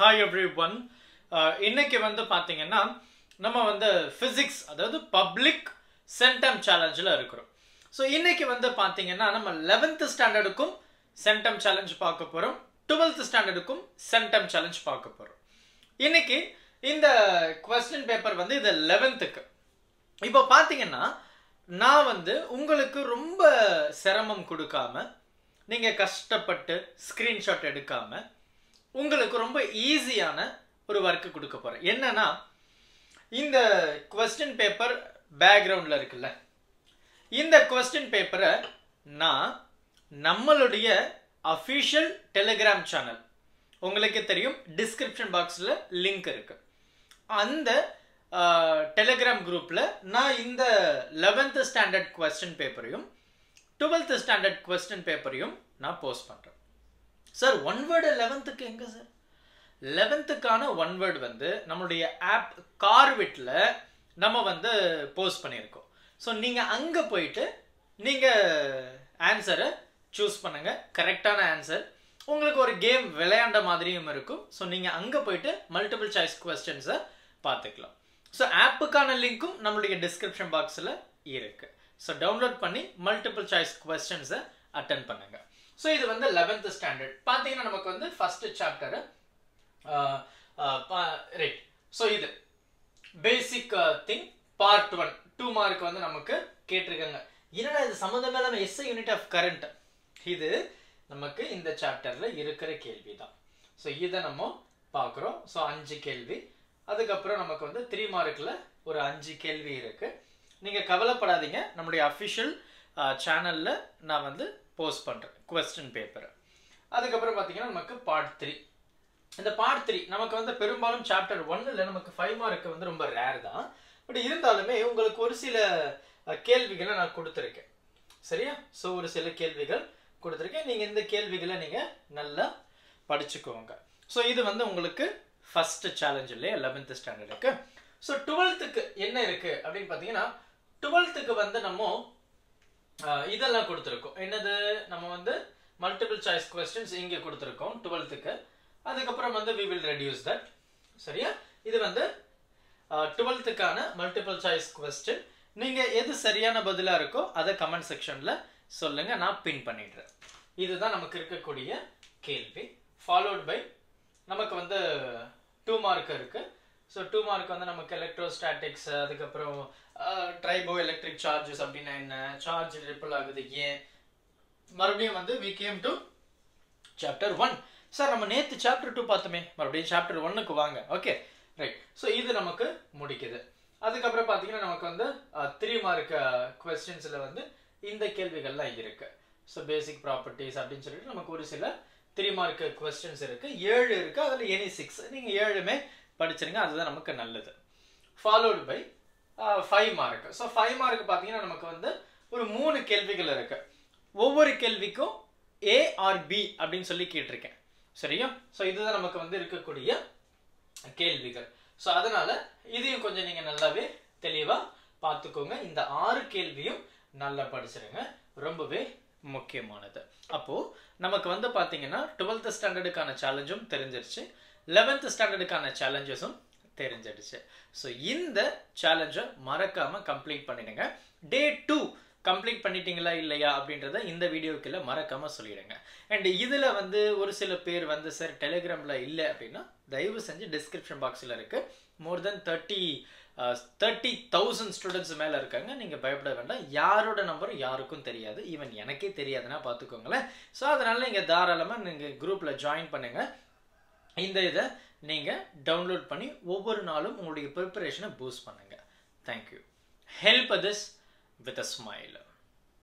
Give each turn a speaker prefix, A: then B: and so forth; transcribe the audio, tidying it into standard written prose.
A: Hi everyone. இன்னைக்கு வந்து பாத்தீங்கன்னா நம்ம வந்து physics அதாவது public centum challengeல இருக்கிறோம். So இன்னைக்கு வந்து பாத்தீங்கன்னா நம்ம 11th ஸ்டாண்டர்டுக்கும் centum challenge பார்க்க போறோம். 12th ஸ்டாண்டர்டுக்கும் centum challenge பார்க்க போறோம். இன்னைக்கு இந்த question paper வந்து இது 11th-க்கு. இப்போ பாத்தீங்கன்னா நான் வந்து உங்களுக்கு ரொம்ப சிரமம் கொடுக்காம நீங்க கஷ்டப்பட்டு ஸ்கிரீன்ஷாட் எடுக்காம உங்களுக்கு ரொம்ப ஈஸியான ஒரு வர்க் கொடுக்க போறேன். என்னன்னா இந்த क्वेश्चन பேப்பர் பேக்ரவுண்ட்ல இருக்குல்ல, இந்த क्वेश्चन பேப்பரை நான் நம்மளுடைய அபிஷியல் டெலிகிராம் சேனல், உங்களுக்கு தெரியும் டிஸ்கிரிப்ஷன் பாக்ஸ்ல லிங்க் இருக்கு, அந்த டெலிகிராம் குரூப்ல நான் இந்த 11th ஸ்டாண்டர்ட் क्वेश्चन பேப்பரையும் 12th ஸ்டாண்டர்ட் क्वेश्चन பேப்பரையும் நான் போஸ்ட் பண்றேன். சார் ஒன் வேர்டு 11th-க்கு எங்க சார்? 11th-க்கான ஒன் வேர்டு வந்து நம்மளுடைய ஆப் கார்விட்ல நம்ம வந்து போஸ்ட் பண்ணியிருக்கோம். ஸோ நீங்க அங்க போயிட்டு நீங்க ஆன்சரை சூஸ் பண்ணுங்க, கரெக்டான ஆன்சர். உங்களுக்கு ஒரு கேம் விளையாண்ட மாதிரியும் இருக்கும். ஸோ நீங்க அங்க போயிட்டு மல்டிபிள் சாய்ஸ் கொஸ்டின்ஸை பார்த்துக்கலாம். ஸோ ஆப்புக்கான லிங்க்கும் நம்மளுடைய டிஸ்கிரிப்ஷன் பாக்ஸில் இருக்கு. ஸோ டவுன்லோட் பண்ணி மல்டிபிள் சாய்ஸ் கொஸ்டின்ஸை அட்டென்ட் பண்ணுங்க. ஸோ இது வந்து 11th ஸ்டாண்டர்ட். பார்த்தீங்கன்னா நமக்கு வந்து ஃபர்ஸ்ட் சாப்டர் ரைட். ஸோ இது பேசிக் திங் பார்ட் 1 2 மார்க் வந்து நமக்கு கேட்டிருக்காங்க. என்னடா இது சம்மந்தமே இல்லாமல் எஸ்ஐ யூனிட் ஆஃப் கரண்ட், இது நமக்கு இந்த சாப்டர்ல இருக்கிற கேள்வி தான். ஸோ இதை நம்ம பார்க்குறோம். ஸோ 5 கேள்வி. அதுக்கப்புறம் நமக்கு வந்து 3 மார்க்கில் ஒரு 5 கேள்வி இருக்கு. நீங்கள் கவலைப்படாதீங்க, நம்முடைய அஃபிஷியல் சேனலில் நான் வந்து போஸ்ட் பண்ணுறேன் கொஸ்டின் பேப்பரை. அதுக்கப்புறம் பார்த்தீங்கன்னா நமக்கு பார்ட் 3. இந்த பார்ட் 3 நமக்கு வந்து பெரும்பாலும் சாப்டர் 1ல் நமக்கு 5 மார்க்கு வந்து ரொம்ப ரேர் தான். பட் இருந்தாலுமே உங்களுக்கு ஒரு சில கேள்விகளை நான் கொடுத்துருக்கேன், சரியா? ஸோ ஒரு சில கேள்விகள் கொடுத்துருக்கேன். நீங்கள் இந்த கேள்விகளை நீங்கள் நல்லா படிச்சுக்கோங்க. ஸோ இது வந்து உங்களுக்கு ஃபர்ஸ்ட் சேலஞ்ச் இல்லையா 11th ஸ்டாண்டர்டுக்கு. ஸோ 12th-க்கு என்ன இருக்கு அப்படின்னு பார்த்தீங்கன்னா 12th-க்கு வந்து நம்ம இதெல்லாம் கொடுத்துருக்கோம். என்னது, நம்ம வந்து மல்டிபிள் சாய்ஸ் கொஸ்டின்ஸ் இங்கே கொடுத்துருக்கோம் 12th-க்கு. அதுக்கப்புறம் வந்து we will reduce that, சரியா? இது வந்து 12th-க்கான மல்டிபிள் சாய்ஸ் கொஸ்டின். நீங்க எது சரியான பதிலா இருக்கோ அதை கமெண்ட் செக்ஷன்ல சொல்லுங்க, நான் பின் பண்ணிடுறேன். இதுதான் நமக்கு இருக்கக்கூடிய கேள்வி. ஃபாலோட் பை நமக்கு வந்து 2 மார்க் இருக்கு. ஸோ 2 மார்க் வந்து நமக்கு எலக்ட்ரோஸ்டாட்டிக்ஸ், அதுக்கப்புறம் ட்ரைபோ எலக்ட்ரிக் சார்ஜஸ் அப்படின்னா என்ன, சார்ஜ் ரிப்பல் ஆகுது ஏன், மறுபடியும் வந்து we came to chapter 1. Sir நம்ம நேற்று சாப்டர் 2 பார்த்தோமே, மறுபடியும் சாப்டர் 1க்கு வாங்க. Okay right. ஸோ இது நமக்கு முடிக்குது. அதுக்கப்புறம் பார்த்தீங்கன்னா நமக்கு வந்து 3 மார்க் கொஸ்டின்ஸில் வந்து இந்த கேள்விகள்லாம் இருக்கு. ஸோ பேசிக் ப்ராப்பர்ட்டிஸ் அப்படின்னு சொல்லிட்டு நமக்கு ஒரு சில 3 மார்க் கொஸ்டின்ஸ் இருக்கு. 7 இருக்கு, அதில் எனி 6 நீங்கள் 7மே படிச்சிருங்க, அதுதான் நமக்கு நல்லது. Followed by 5 mark. So 5 mark பார்த்தீங்கன்னா நமக்கு வந்து ஒரு 3 கேள்விகள் இருக்கு. ஒவ்வொரு கேள்விக்கும் ஏ ஆர் பி அப்படின்னு சொல்லி கேட்டிருக்கேன், சரியா? ஸோ இதுதான் நமக்கு வந்து இருக்கக்கூடிய கேள்விகள். ஸோ அதனால இதையும் கொஞ்சம் நீங்க நல்லாவே தெளிவா பார்த்துக்கோங்க. இந்த 6 கேள்வியும் நல்லா படிச்சிருங்க, ரொம்பவே முக்கியமானது. அப்போ நமக்கு வந்து பாத்தீங்கன்னா 12th ஸ்டாண்டர்டுக்கான சேலஞ்சும் தெரிஞ்சிருச்சு, 11th ஸ்டாண்டர்டுக்கான சேலஞ்சஸும் தெரிஞ்சிடுச்சு. ஸோ இந்த சேலஞ்சை மறக்காம கம்ப்ளீட் பண்ணிடுங்க. டே 2 கம்ப்ளீட் பண்ணிட்டீங்களா இல்லையா அப்படின்றத இந்த வீடியோக்குள்ள மறக்காம சொல்லிடுங்க. அண்ட் இதுல வந்து ஒரு சில பேர் வந்து சார் டெலிகிராம்ல இல்லை அப்படின்னா தயவு செஞ்சு டிஸ்கிரிப்ஷன் பாக்ஸ்ல இருக்கு. மோர் தென் 30,000 ஸ்டூடெண்ட்ஸ் மேல இருக்காங்க. நீங்க பயப்பட வேண்டாம், யாரோட நம்பரும் யாருக்கும் தெரியாது, ஈவன் எனக்கே தெரியாதுன்னா பார்த்துக்கோங்களேன். ஸோ அதனால நீங்க தாராளமா நீங்க குரூப்ல ஜாயின் பண்ணுங்க. இந்த இதை நீங்க டவுன்லோட் பண்ணி ஒவ்வொரு நாளும் உங்களுடைய ப்ரிப்பரேஷனை பூஸ்ட் பண்ணுங்க. Thank you. Help this with a smile.